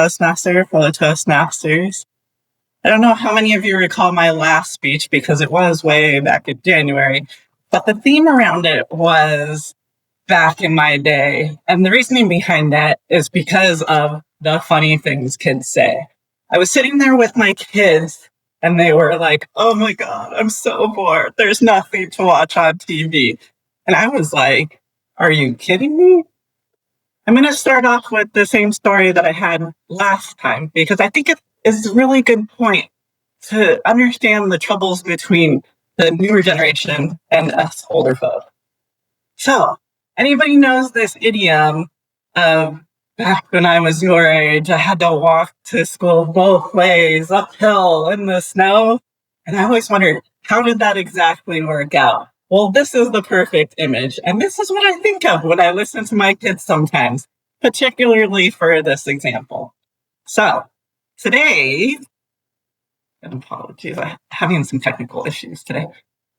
Toastmaster for the Toastmasters. I don't know how many of you recall my last speech because it was way back in January, but the theme around it was back in my day. And the reasoning behind that is because of the funny things kids say. I was sitting there with my kids and they were like, "Oh my God, I'm so bored. There's nothing to watch on TV." And I was like, "Are you kidding me?" I'm going to start off with the same story that I had last time because I think it is a really good point to understand the troubles between the newer generation and us older folk. So, anybody knows this idiom of back when I was your age, I had to walk to school both ways, uphill in the snow? And I always wondered, how did that exactly work out? Well, this is the perfect image. And this is what I think of when I listen to my kids sometimes, particularly for this example. So, today, and apologies, I'm having some technical issues today.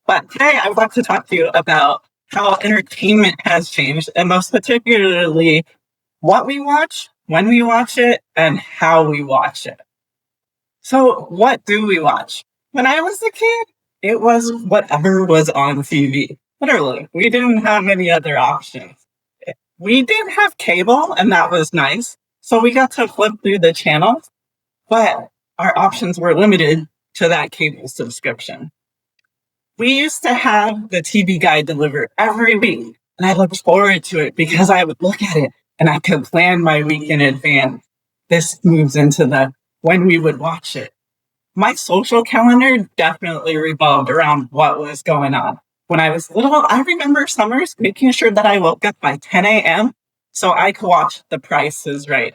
But today I would like to talk to you about how entertainment has changed, and most particularly what we watch, when we watch it, and how we watch it. So what do we watch? When I was a kid, it was whatever was on TV. Literally, we didn't have any other options. We did have cable, and that was nice. So we got to flip through the channels, but our options were limited to that cable subscription. We used to have the TV guide delivered every week, and I looked forward to it because I would look at it and I could plan my week in advance. This moves into the when we would watch it. My social calendar definitely revolved around what was going on. When I was little, I remember summers making sure that I woke up by 10 a.m. so I could watch The Price is Right.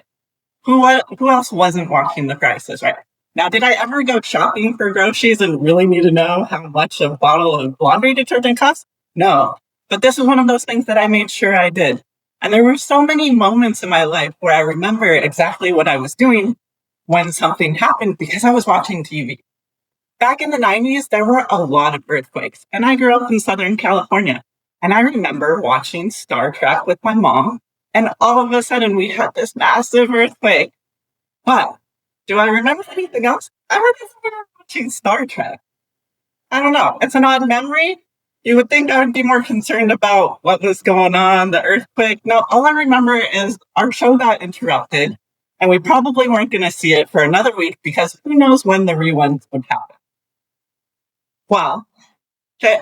Who else wasn't watching The Price is Right? Now, did I ever go shopping for groceries and really need to know how much a bottle of laundry detergent costs? No. But this is one of those things that I made sure I did. And there were so many moments in my life where I remember exactly what I was doing when something happened because I was watching TV. Back in the 90s, there were a lot of earthquakes, and I grew up in Southern California. And I remember watching Star Trek with my mom, and all of a sudden we had this massive earthquake. But do I remember anything else? I remember watching Star Trek. I don't know. It's an odd memory. You would think I would be more concerned about what was going on, the earthquake. No, all I remember is our show got interrupted, and we probably weren't going to see it for another week because who knows when the reruns would happen. Well,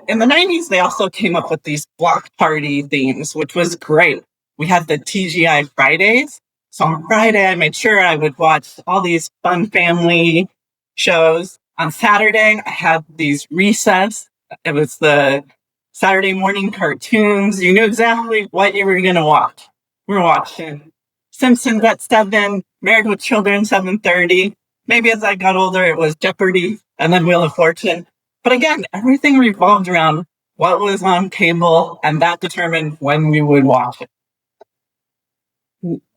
in the 90s, they also came up with these block party themes, which was great. We had the TGI Fridays. So on Friday, I made sure I would watch all these fun family shows. On Saturday, I had these recess. It was the Saturday morning cartoons. You knew exactly what you were going to watch. We were watching Simpsons at 7, Married with Children 7:30. Maybe as I got older, it was Jeopardy and then Wheel of Fortune. But again, everything revolved around what was on cable, and that determined when we would watch it.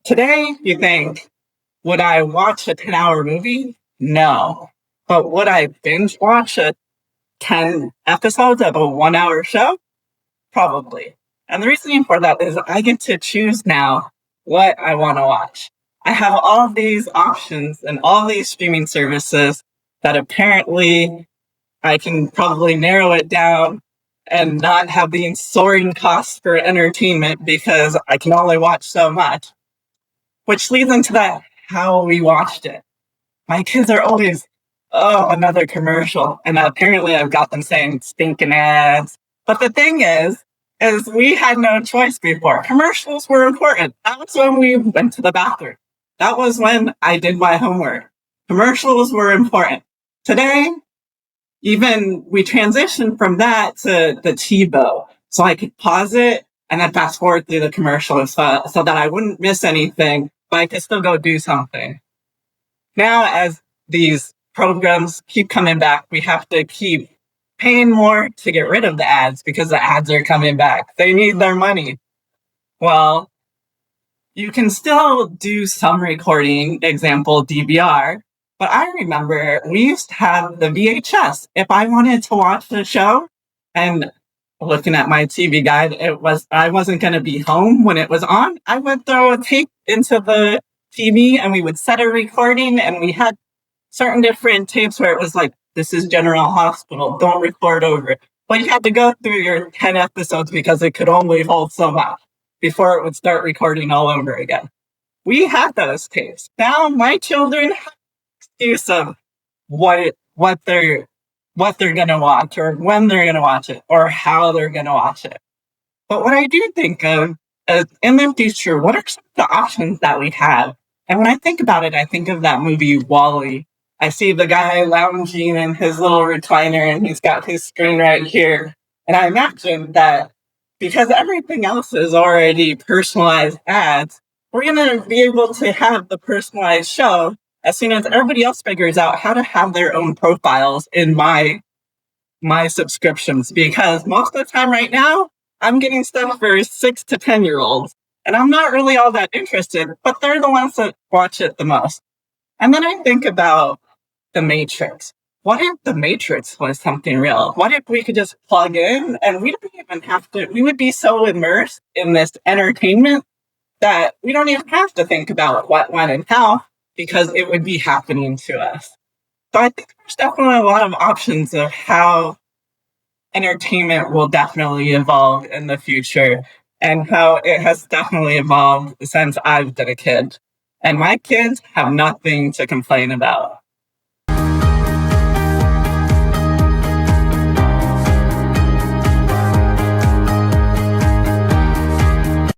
Today, you think, would I watch a 10-hour movie? No. But would I binge watch 10 episodes of a 1-hour show? Probably. And the reasoning for that is I get to choose now what I want to watch. I have all these options and all these streaming services that apparently I can probably narrow it down and not have the soaring costs for entertainment because I can only watch so much. Which leads into that how we watched it. My kids are always, "Oh, another commercial." And apparently I've got them saying stinking ads. But the thing is we had no choice before. Commercials were important. That was when we went to the bathroom. That was when I did my homework. Commercials were important. Today, even we transitioned from that to the TiVo. So I could pause it and then fast forward through the commercials so that I wouldn't miss anything, but I could still go do something. Now, as these programs keep coming back, we have to keep paying more to get rid of the ads because the ads are coming back. They need their money. Well, you can still do some recording, example, DVR, but I remember we used to have the VHS. If I wanted to watch the show, and looking at my TV guide, I wasn't going to be home when it was on, I would throw a tape into the TV and we would set a recording, and we had certain different tapes where it was like, this is General Hospital, don't record over it. But you had to go through your 10 episodes because it could only hold so much before it would start recording all over again. We had those tapes. Now my children have an excuse of what they're gonna watch, or when they're gonna watch it, or how they're gonna watch it. But what I do think of is, in the future, what are some of the options that we have? And when I think about it, I think of that movie WALL-E. I see the guy lounging in his little recliner, and he's got his screen right here. And I imagine that because everything else is already personalized ads, we're going to be able to have the personalized show as soon as everybody else figures out how to have their own profiles in my subscriptions. Because most of the time right now, I'm getting stuff for 6 to 10-year-olds. And I'm not really all that interested, but they're the ones that watch it the most. And then I think about The Matrix. What if The Matrix was something real? What if we could just plug in and we don't even have to, we would be so immersed in this entertainment that we don't even have to think about what, when, and how, because it would be happening to us. So I think there's definitely a lot of options of how entertainment will definitely evolve in the future, and how it has definitely evolved since I've been a kid. And my kids have nothing to complain about.